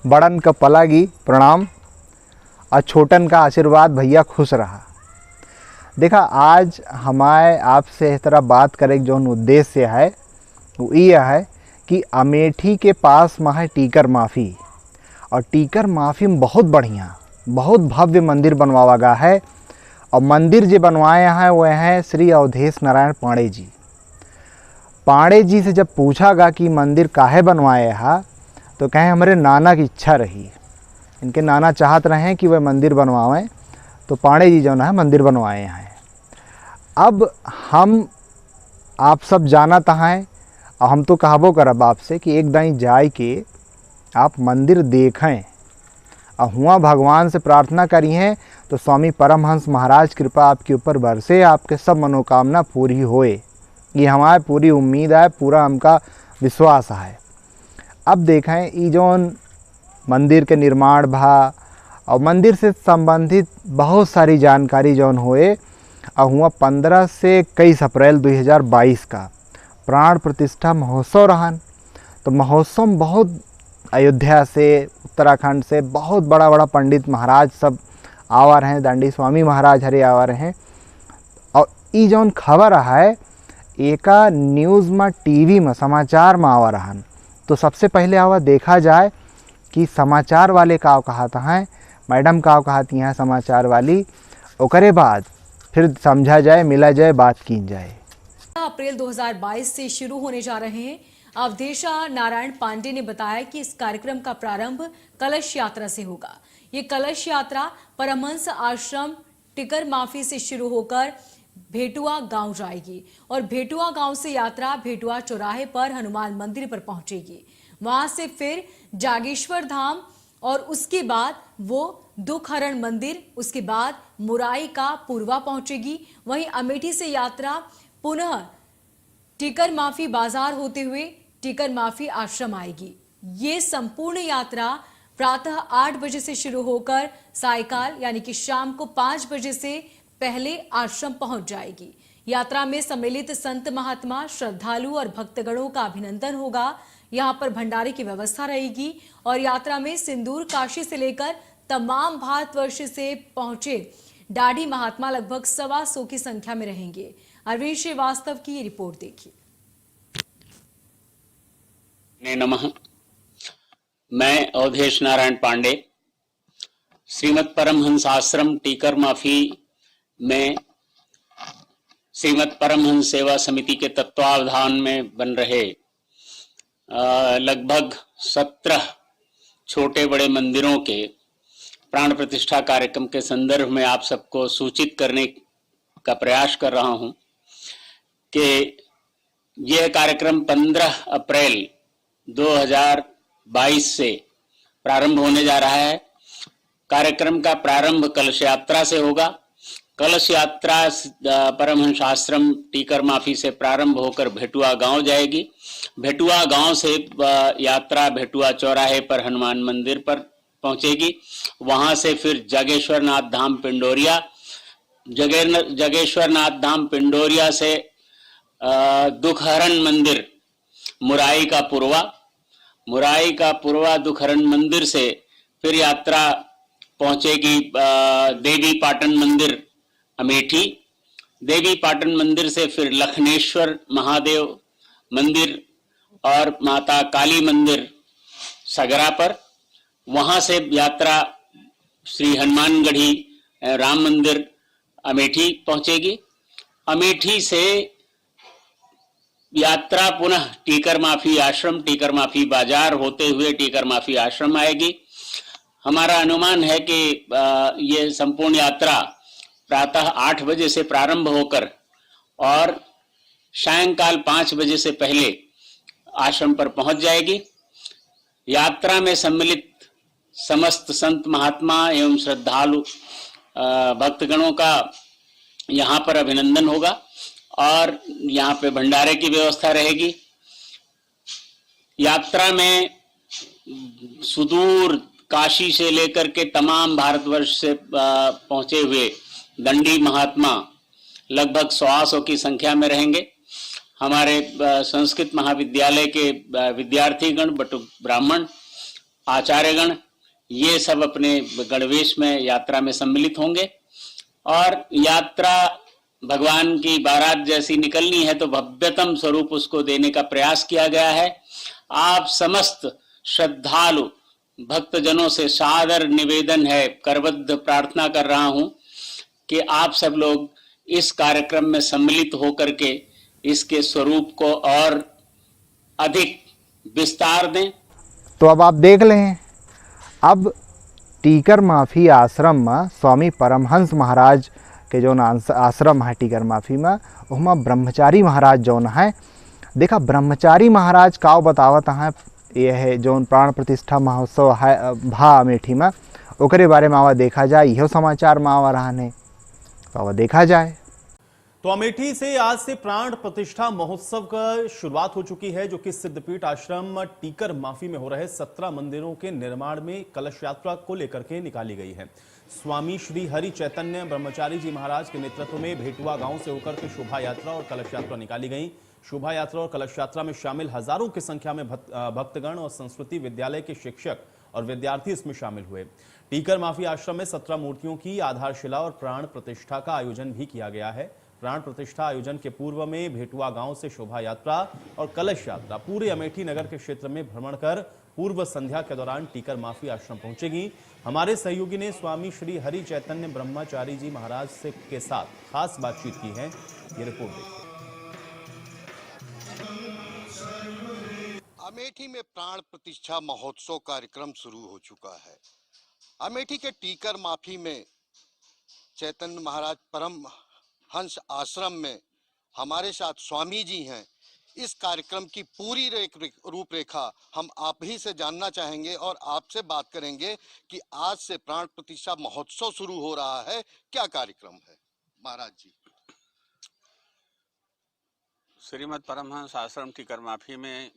बड़न का पलागी प्रणाम और छोटन का आशीर्वाद भैया खुश रहा। देखा आज हमारे आपसे इस तरह बात करे जो उद्देश्य है वो ये है कि अमेठी के पास में है टीकर माफ़ी, और टीकर माफ़ी में बहुत बढ़िया बहुत भव्य मंदिर बनवावा गया है। और मंदिर जो बनवाए हैं वह हैं श्री अवधेश नारायण पांडे जी। पांडे जी से जब पूछा गया कि मंदिर काहे बनवाए है तो कहें हमारे नाना की इच्छा रही, इनके नाना चाहत रहे कि वह मंदिर बनवाएं, तो पांडे जी जो है मंदिर बनवाए हैं। अब हम आप सब जानत हैं और हम तो कहबो करब आपसे कि एक दाई जाए के आप मंदिर देखें और हुआ भगवान से प्रार्थना करी हैं तो स्वामी परमहंस महाराज कृपा आपके ऊपर बरसे, आपके सब मनोकामना पूरी होए, ये हमारी पूरी उम्मीद है, पूरा हमका विश्वास है। अब देखें ये जौन मंदिर के निर्माण भा और मंदिर से संबंधित बहुत सारी जानकारी जौन होए और हुआ 15 से 21 अप्रैल 2022 का प्राण प्रतिष्ठा महोत्सव रहन। तो महोत्सव में बहुत अयोध्या से उत्तराखंड से बहुत बड़ा बड़ा पंडित महाराज सब आवा रहे, दंडी स्वामी महाराज हरे आवा रहे। और ये जौन खबर है एका न्यूज़ में टीवी में समाचार में आवा रहन। तो सबसे पहले आवा देखा जाए कि समाचार वाले का कहता हैं, मैडम का कहती हैं समाचार वाली, ओकरे बाद फिर समझा जाए, मिला जाए, बात की जाए। अप्रैल 2022 से शुरू होने जा रहे हैं। अवधेशा नारायण पांडे ने बताया कि इस कार्यक्रम का प्रारंभ कलश यात्रा से होगा। ये कलश यात्रा परमहंस आश्रम टिकर माफी से शुरू होकर भेटुआ गांव जाएगी और भेटुआ गांव से यात्रा भेटुआ चौराहे पर हनुमान मंदिर पर पहुंचेगी। वहां से फिर जागेश्वर धाम और उसके बाद वो दुखहरण मंदिर, उसके बाद मुराई का पूर्वा पहुंचेगी। वहीं अमेठी से यात्रा पुनः टीकर माफी बाजार होते हुए टीकर माफी आश्रम आएगी। ये संपूर्ण यात्रा प्रातः 8 बजे से शुरू होकर सायकाल यानी कि शाम को 5 बजे से पहले आश्रम पहुंच जाएगी। यात्रा में सम्मिलित संत महात्मा, श्रद्धालु और भक्तगणों का अभिनंदन होगा। यहां पर भंडारे की व्यवस्था रहेगी और यात्रा में सिंदूर काशी से लेकर तमाम भारतवर्ष से पहुंचे दाढ़ी महात्मा लगभग 125 की संख्या में रहेंगे। अरविंद श्रीवास्तव की ये रिपोर्ट देखिए। नमः। मैं अवधेश नारायण पांडे श्रीमद परमहंस आश्रम टीकर माफी में श्रीमद परमहंस सेवा समिति के तत्वावधान में बन रहे लगभग 17 छोटे बड़े मंदिरों के प्राण प्रतिष्ठा कार्यक्रम के संदर्भ में आप सबको सूचित करने का प्रयास कर रहा हूं कि यह कार्यक्रम 15 अप्रैल 2022 से प्रारंभ होने जा रहा है। कार्यक्रम का प्रारंभ कलश यात्रा से होगा। कलश यात्रा परमहंस आश्रम टीकर माफी से प्रारंभ होकर भेटुआ गांव जाएगी। भेटुआ गांव से यात्रा भेटुआ चौराहे पर हनुमान मंदिर पर पहुंचेगी। वहां से फिर जागेश्वर नाथ धाम पिंडोरिया, जागेश्वर नाथ धाम पिंडोरिया से दुखहरण मंदिर मुराई का पूर्वा, मुराई का पूर्वा दुखहरण मंदिर से फिर यात्रा पहुंचेगी देवी पाटन मंदिर अमेठी। देवी पाटन मंदिर से फिर लखनेश्वर महादेव मंदिर और माता काली मंदिर सगरा पर। वहां से यात्रा श्री हनुमानगढ़ी राम मंदिर अमेठी पहुंचेगी। अमेठी से यात्रा पुनः टीकर माफी आश्रम, टीकर माफी बाजार होते हुए टीकर माफी आश्रम आएगी। हमारा अनुमान है कि ये संपूर्ण यात्रा प्रातः 8 बजे से प्रारंभ होकर और सायंकाल 5 बजे से पहले आश्रम पर पहुंच जाएगी। यात्रा में सम्मिलित समस्त संत महात्मा एवं श्रद्धालु भक्तगणों का यहाँ पर अभिनंदन होगा और यहाँ पे भंडारे की व्यवस्था रहेगी। यात्रा में सुदूर काशी से लेकर के तमाम भारतवर्ष से पहुंचे हुए दंडी महात्मा लगभग 100 की संख्या में रहेंगे। हमारे संस्कृत महाविद्यालय के विद्यार्थीगण, बटुक ब्राह्मण आचार्यगण ये सब अपने गणवेश में यात्रा में सम्मिलित होंगे और यात्रा भगवान की बारात जैसी निकलनी है तो भव्यतम स्वरूप उसको देने का प्रयास किया गया है। आप समस्त श्रद्धालु भक्तजनों से सादर निवेदन है, करबद्ध प्रार्थना कर रहा हूं कि आप सब लोग इस कार्यक्रम में सम्मिलित होकर के इसके स्वरूप को और अधिक विस्तार दें। तो अब आप देख लें, अब टीकर माफी आश्रम में स्वामी परमहंस महाराज के जो आश्रम है टीकर माफी में, वहाँ ब्रह्मचारी महाराज जौन है, देखा ब्रह्मचारी महाराज का बतावत है ये है जो प्राण प्रतिष्ठा महोत्सव है भा अमेठी में, ओकरे बारे में आवा देखा जाए, यह समाचार में आवा रहा ने तो आवा देखा जाए। तो अमेठी से आज से प्राण प्रतिष्ठा महोत्सव का शुरुआत हो चुकी है, जो कि सिद्धपीठ आश्रम टीकर माफी में हो रहे 17 मंदिरों के निर्माण में कलश यात्रा को लेकर के निकाली गई है। स्वामी श्री हरि चैतन्य ब्रह्मचारी जी महाराज के नेतृत्व में भेटुआ गांव से होकर के शोभा यात्रा और कलश यात्रा निकाली गई। शोभा यात्रा और कलश यात्रा में शामिल हजारों की संख्या में भक्तगण और संस्कृति विद्यालय के शिक्षक और विद्यार्थी इसमें शामिल हुए। टीकर माफी आश्रम में 17 मूर्तियों की आधारशिला और प्राण प्रतिष्ठा का आयोजन भी किया गया है। प्राण प्रतिष्ठा आयोजन के पूर्व में भेटुआ गांव से शोभा यात्रा और कलश यात्रा पूरे अमेठी नगर के क्षेत्र में भ्रमण कर पूर्व संध्या के दौरान टीकर माफी आश्रम पहुंचेगी। हमारे सहयोगी ने स्वामी श्री हरि चैतन्य ब्रह्मचारी जी महाराज से के साथ खास बातचीत की है, ये रिपोर्ट देखिए। अमेठी में प्राण प्रतिष्ठा महोत्सव कार्यक्रम शुरू हो चुका है। अमेठी के टीकर माफी में चैतन्य महाराज परम हंस आश्रम में हमारे साथ स्वामी जी हैं। इस कार्यक्रम की पूरी रूपरेखा हम आप ही से जानना चाहेंगे और आपसे बात करेंगे कि आज से प्राण प्रतिष्ठा महोत्सव शुरू हो रहा है, क्या कार्यक्रम है महाराज जी? श्रीमद परमहंस आश्रम टीकर माफी में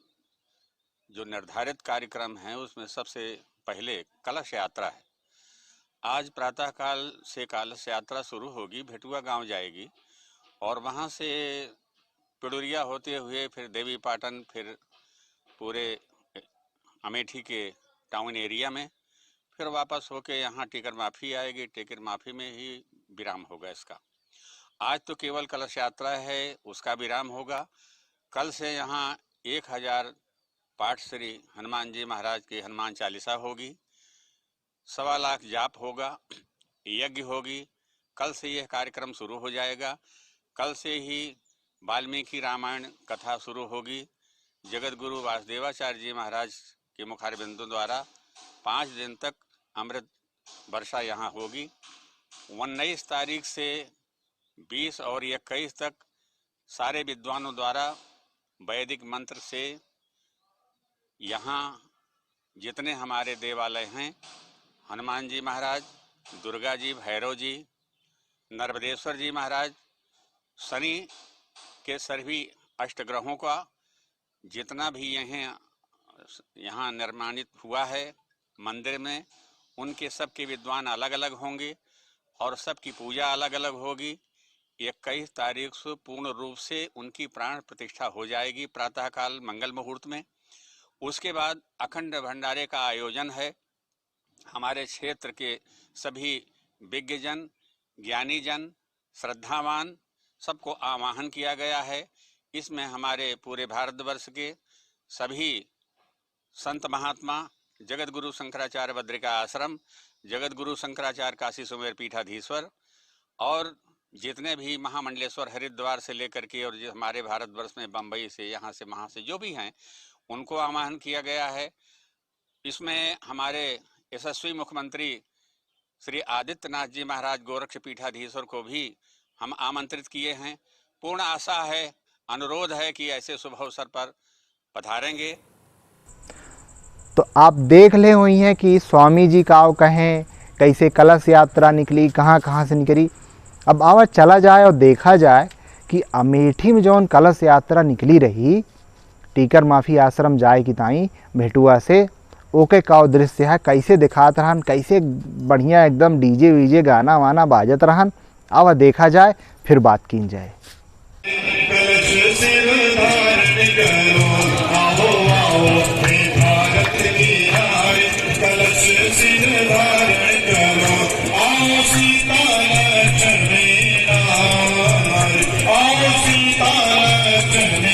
जो निर्धारित कार्यक्रम है उसमें सबसे पहले कलश यात्रा है। आज प्रातःकाल से कलश यात्रा शुरू होगी, भेटुआ गांव जाएगी और वहां से पिडुरिया होते हुए फिर देवी पाटन, फिर पूरे अमेठी के टाउन एरिया में, फिर वापस होके यहाँ टीकर माफी आएगी। टीकर माफी में ही विराम होगा इसका। आज तो केवल कलश यात्रा है, उसका विराम होगा। कल से यहाँ 1000 पाठ श्री हनुमान जी महाराज की हनुमान चालीसा होगी, 1.25 लाख जाप होगा, यज्ञ होगी। कल से यह कार्यक्रम शुरू हो जाएगा। कल से ही वाल्मीकि रामायण कथा शुरू होगी। जगत गुरु वासुदेवाचार्य जी महाराज के मुखारबिंदों द्वारा 5 दिन तक अमृत वर्षा यहाँ होगी। 19 तारीख से 20 और 21 तक सारे विद्वानों द्वारा वैदिक मंत्र से यहाँ जितने हमारे देवालय हैं, हनुमान जी महाराज, दुर्गा जी, भैरव जी, नर्मदेश्वर जी महाराज, शनि के सभी अष्टग्रहों का जितना भी यहाँ निर्माणित हुआ है मंदिर में, उनके सबके विद्वान अलग अलग होंगे और सबकी पूजा अलग अलग होगी। 21 तारीख से पूर्ण रूप से उनकी प्राण प्रतिष्ठा हो जाएगी प्रातःकाल मंगल मुहूर्त में। उसके बाद अखंड भंडारे का आयोजन है। हमारे क्षेत्र के सभी विज्ञजन, ज्ञानीजन, श्रद्धावान सबको आवाहन किया गया है। इसमें हमारे पूरे भारतवर्ष के सभी संत महात्मा, जगत गुरु शंकराचार्य बद्रिका आश्रम, जगत गुरु शंकराचार्य काशी सुमेर पीठाधीश्वर और जितने भी महामंडलेश्वर हरिद्वार से लेकर के और जो हमारे भारतवर्ष में बम्बई से, यहाँ से, वहाँ से जो भी हैं, उनको आह्वान किया गया है। इसमें हमारे यशस्वी मुख्यमंत्री श्री आदित्यनाथ जी महाराज गोरक्ष पीठाधीश्वर को भी हम आमंत्रित किए हैं। पूर्ण आशा है, अनुरोध है कि ऐसे शुभ अवसर पर पधारेंगे। तो आप देख ले हुई हैं कि स्वामी जी का कहें कैसे कलश यात्रा निकली, कहाँ कहाँ से निकली। अब आवाज चला जाए और देखा जाए कि अमेठी में जौन कलश यात्रा निकली रही टीकर माफी आश्रम जाए की ताई भेटुआ से, ओके का दृश्य है, कैसे दिखात रहन, कैसे बढ़िया एकदम डीजे वीजे गाना वाना बाजत रहन। आवा देखा जाए फिर बात की जाए। कलश सिर धारण करो, आओ सीता लक्ष्मण नार, आओ सीता लक्ष्मण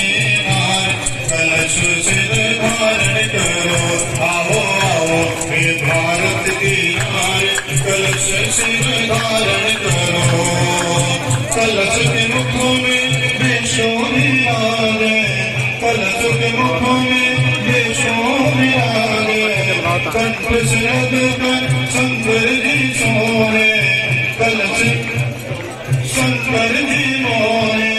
नार, कलश सिर धारण करो, आओ आओ हे भारत की नार, कलश सिर धारण करो। कलश के मुखों में बेशोभियारे, कलश के मुखों में बेशोभियारे, कंठ से अधकर शंकर जी सोहे, कलश शंकर जी मोहे,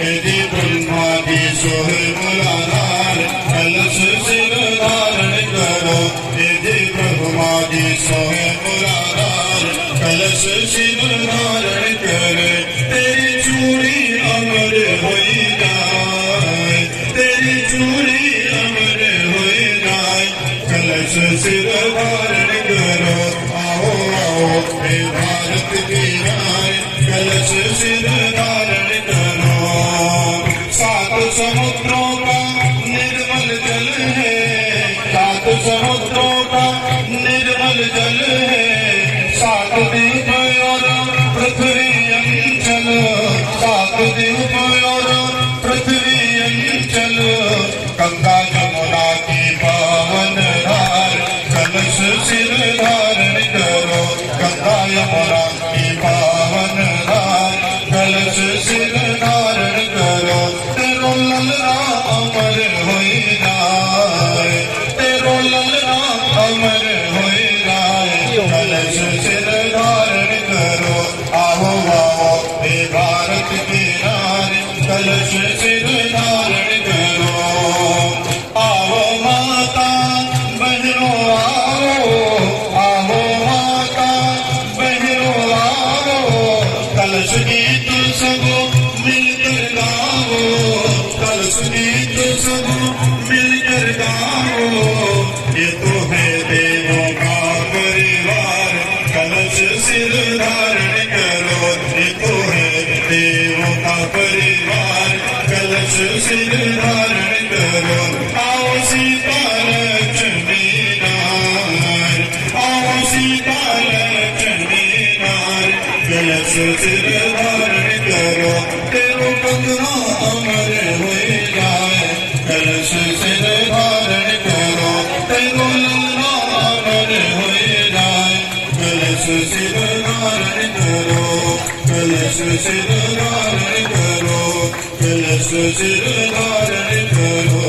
यदि ब्रह्मा जी सोहे मुरार, कलश सिर धारण करो, यदि ब्रह्मा जी सोहे मुरार, कलश सिर धारण करे। तेरी चूड़ी अमर होई जाए, तेरी चूड़ी अमर होई जाए, कलश सिर धारण करो, आओ आओ हे भारत की नार, कलश सिर धारण करो। सात समुद्रों का निर्मल जल है, सात समुद्रों का निर्मल जल है, सात दीप और पृथ्वी अंचल, सात दीप और पृथ्वी अंचल, गंगा जमुना की पावन धार, कलश सिर धारण करो, गंगा यमुना की पावन धार, कलश सिर धारण करो। तेरो ललना अमर होई जाए, तेरो ललना अमर होई जाए, कलश सिर धारण करो, आओ आओ हे भारत की नारी, कलश सिर धारण करो। आओ माता बहनों आओ, आओ माता बहनों आओ, कलश गीत सब मिलकर गाओ, कलश गीत सब मिलकर गाओ। ये तो है देवों का परिवार, कलश सिर धारण करो, ये तो है देवों का परिवार, कलश सिर धारण करो। आओ सीता लक्ष्मी नार, आओ सीता लक्ष्मी नार, कलश सिर धारण करो। तेरो कंगना अमर होई जाए, कलश सिर धारण करो, तेरो ललना अमर होई जाए, कलश सिर धारण करो, कलश सिर धारण करो, कलश सिर धारण करो।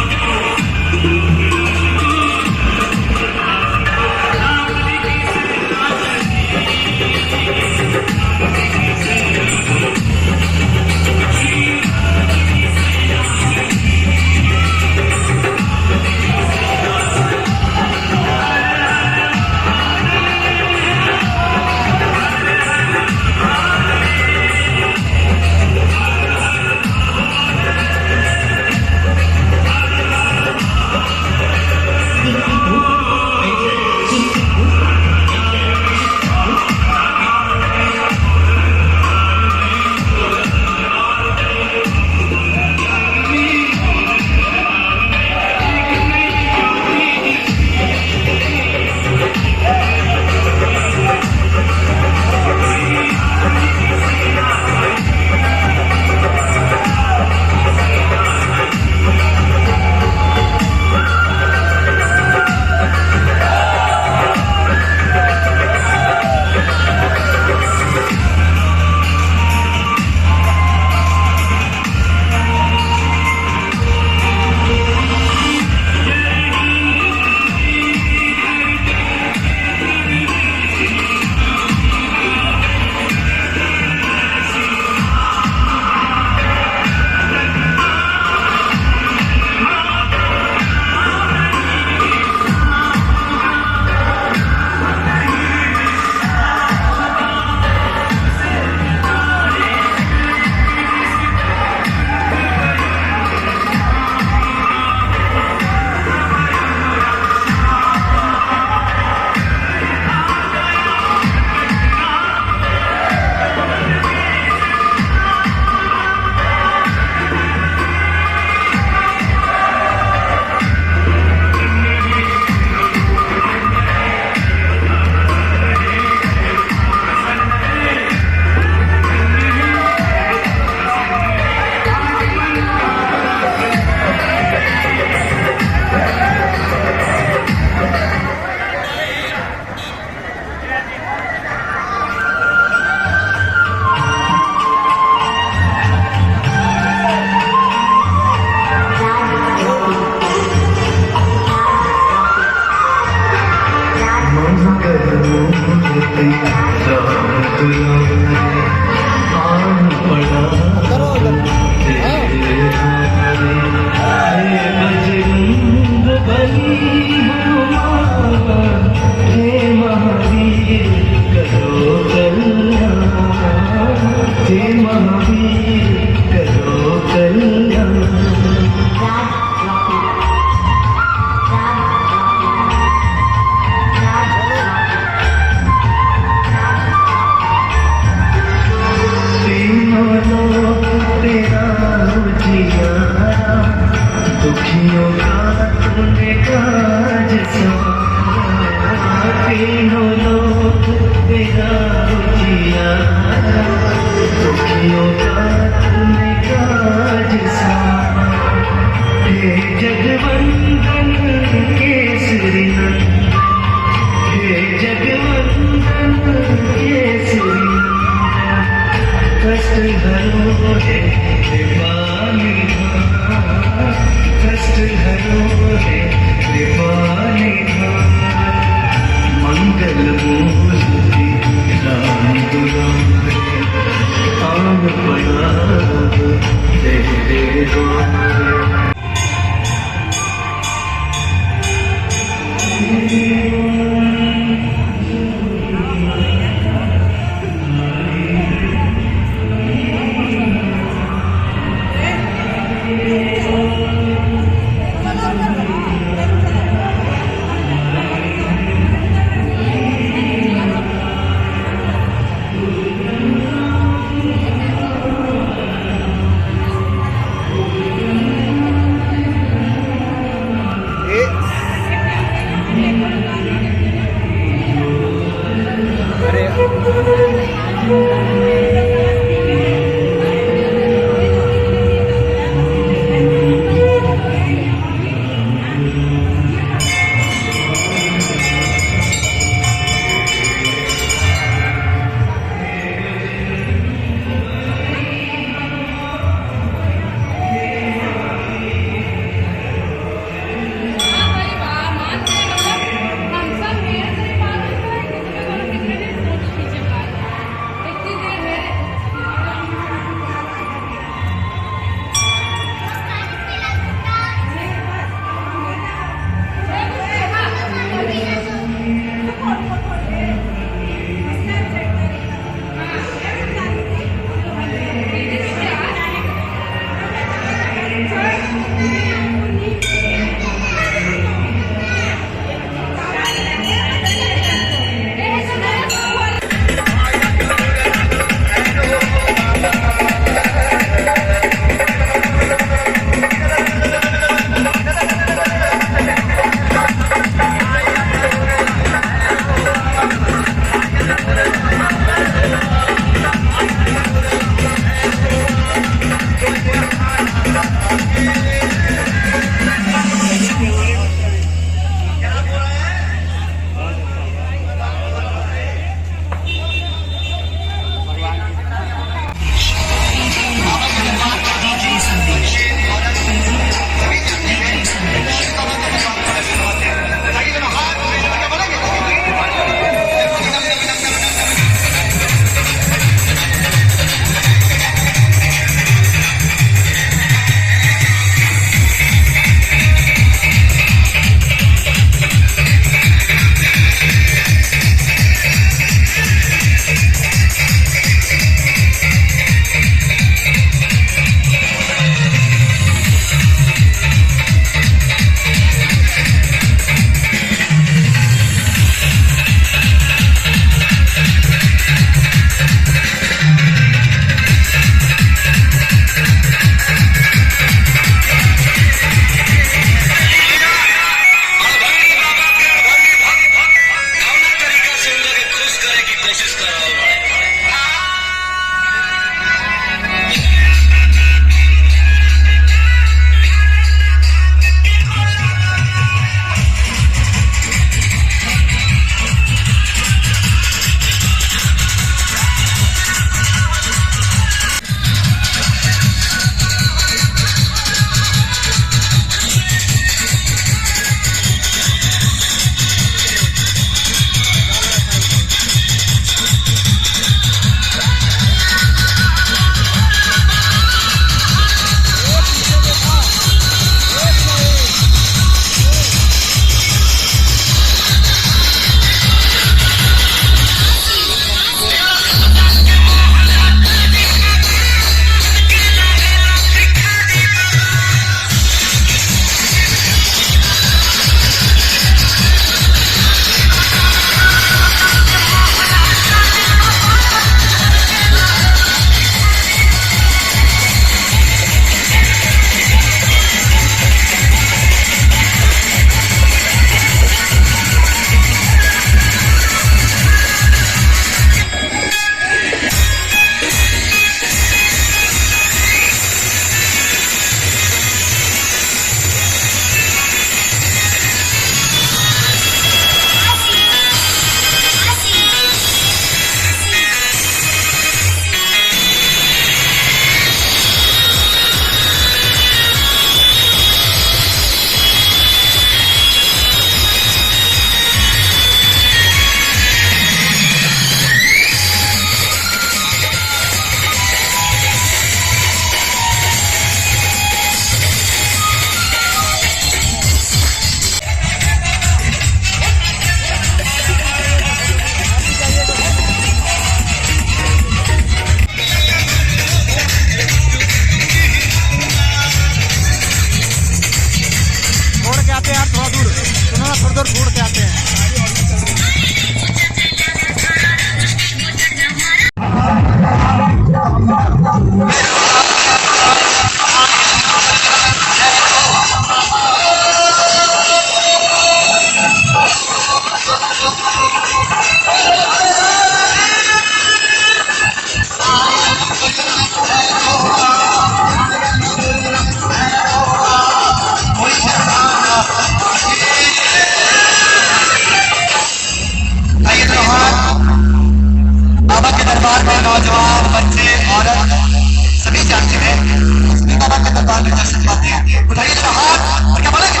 बात कर सकते हैं। उठाइए जरा हाथ और क्या बोलेंगे?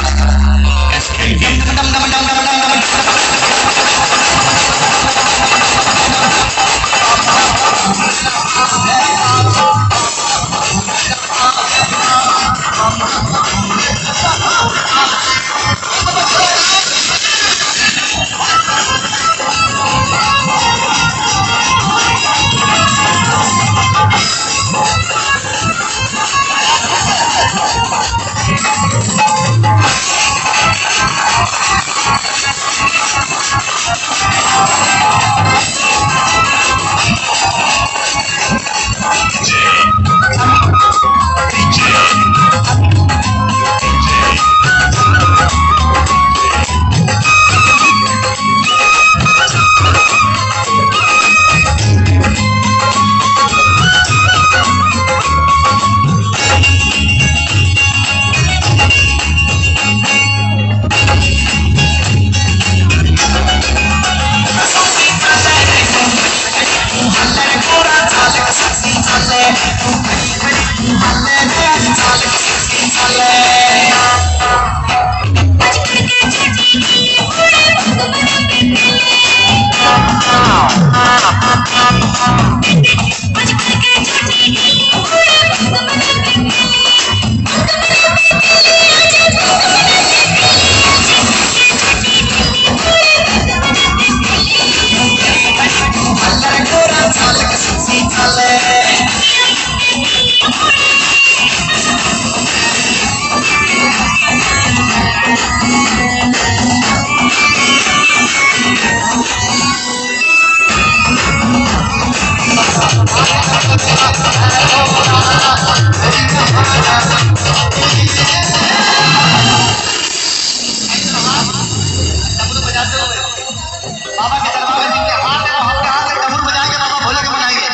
बाबा के दरबार में जिनके हाथ है वो आपके हाथ में डमरू बजाएंगे, बाबा भोले के बनाएंगे।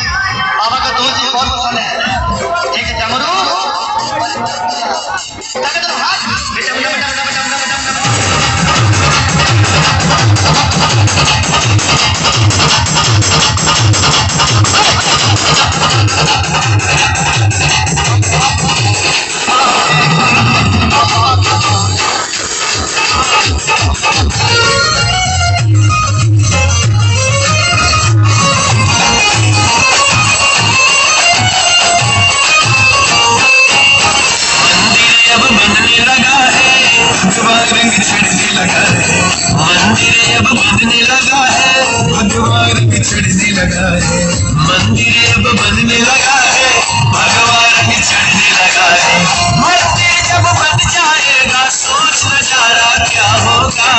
बाबा का दो चीज बहुत पसंद है, एक डमरू, चढ़ने लगा है, मंदिर अब बनने लगा है, भगवान रंग चढ़ने लगा है। मंदिर जब बन जाएगा सोच नजारा क्या होगा।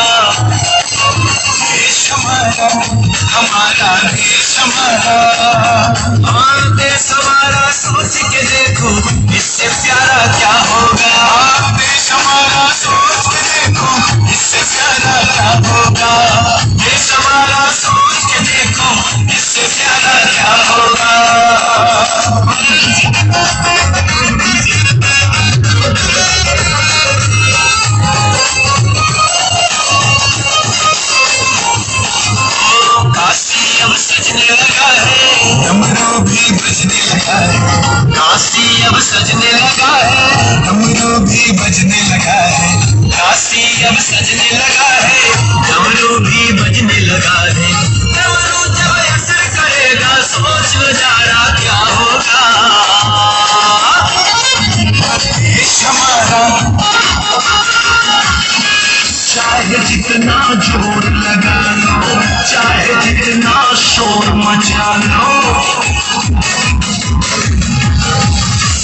देश हमारा, हमारा देश हमारा, देश हमारा सोच के देखो इससे प्यारा क्या होगा। देश हमारा सोच के देखो इससे प्यारा क्या होगा। देश हमारा सोच के देखो इससे प्यारा क्या होगा। काशी अब सजने लगा है, डमरू भी बजने लगा है। काशी अब सजने लगा है, डमरू भी बजने लगा है। काशी अब सजने लगा है, डमरू भी बजने लगा है। डमरू जब असर करेगा सोच नजारा क्या होगा। देश हमारा चाहे जितना जोर लगा लो, चाहे जितना शोर मचा लो,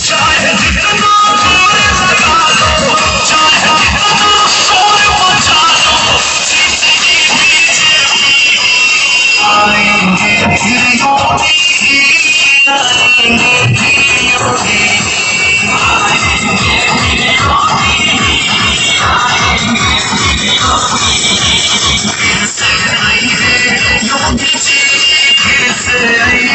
चाहे जितना जोर लगा लो, चाहे जितना शोर मचा लो, आएंगे फिर योगी, आएंगे फिर योगी, आएंगे फिर योगी, आएंगे फिर योगी, फिर से आएंगे योगी जी, फिर से आएंगे।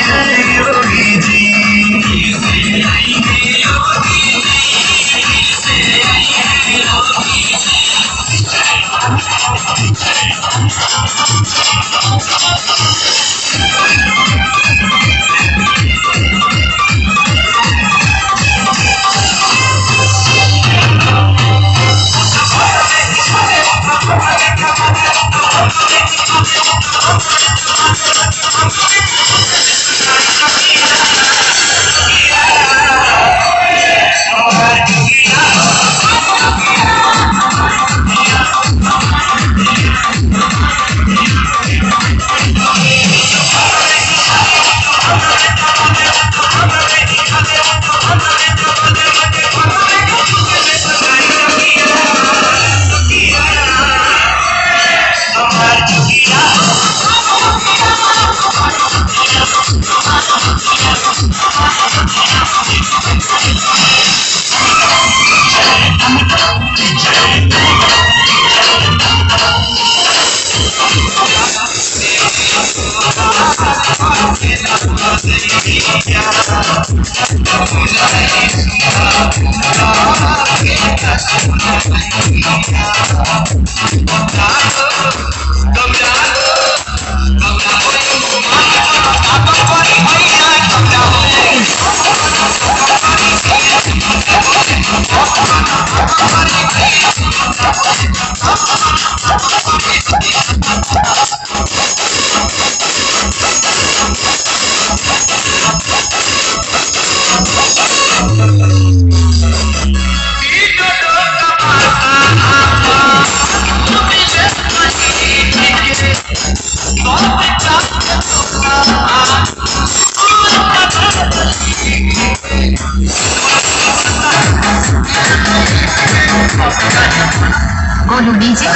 गोलू डीजे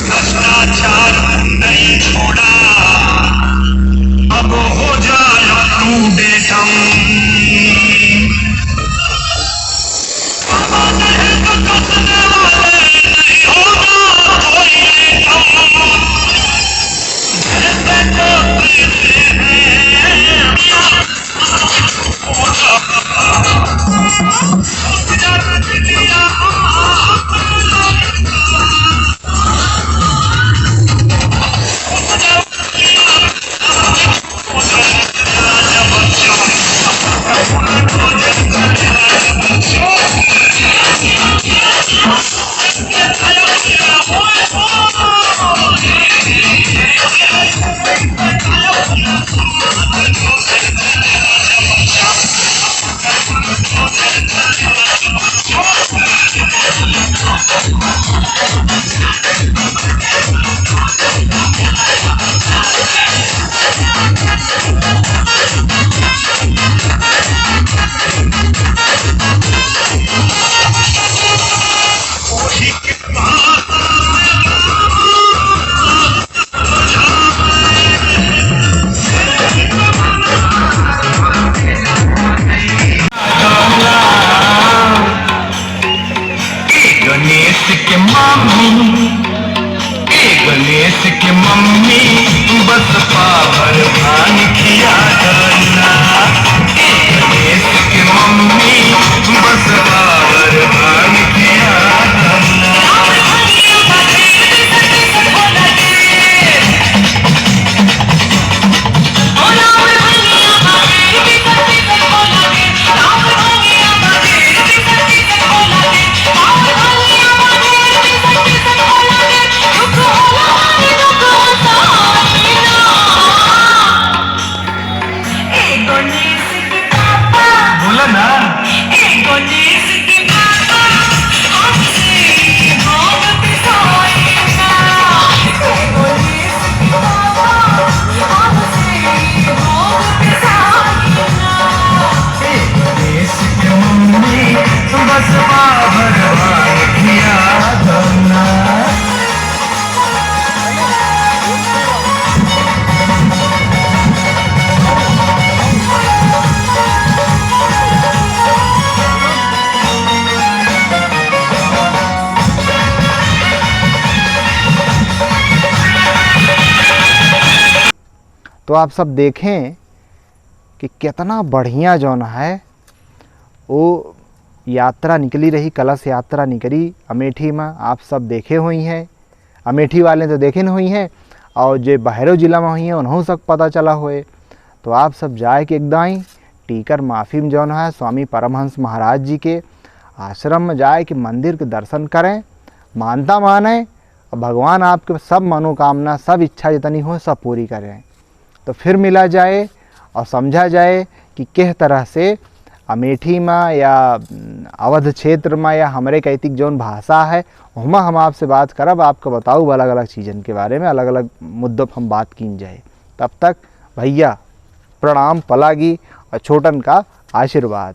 भ्रष्टाचार नहीं छोड़ा, अब हो जाए तू बेदम। गणेश के मम्मी बस पावर भान किया करना। गणेश के मम्मी बस पावर भान किया करना। बोला ना गणेश के मम्मी बस पावर भान किया करना। तो आप सब देखें कि कितना बढ़िया जौन है वो यात्रा निकली रही, कलश यात्रा निकली अमेठी में। आप सब देखे हुई हैं, अमेठी वाले तो देखे न हुई हैं, और जो बहरो जिला में हुई हैं उन्हों सब पता चला हुए। तो आप सब जाए कि एकदम टीकर माफी में जौन है स्वामी परमहंस महाराज जी के आश्रम में जाए कि मंदिर के दर्शन करें, मानता माने, और भगवान आपके सब मनोकामना, सब इच्छा जितनी हो सब पूरी करें। तो फिर मिला जाए और समझा जाए कि किस तरह से अमेठी में या अवध क्षेत्र में या हमारे कैतिक जौन भाषा है वहाँ हम आपसे बात करब, आपको बताऊँ अलग अलग चीज़न के बारे में, अलग अलग मुद्दों पर हम बात की जाए। तब तक भैया प्रणाम, पलागी और छोटन का आशीर्वाद।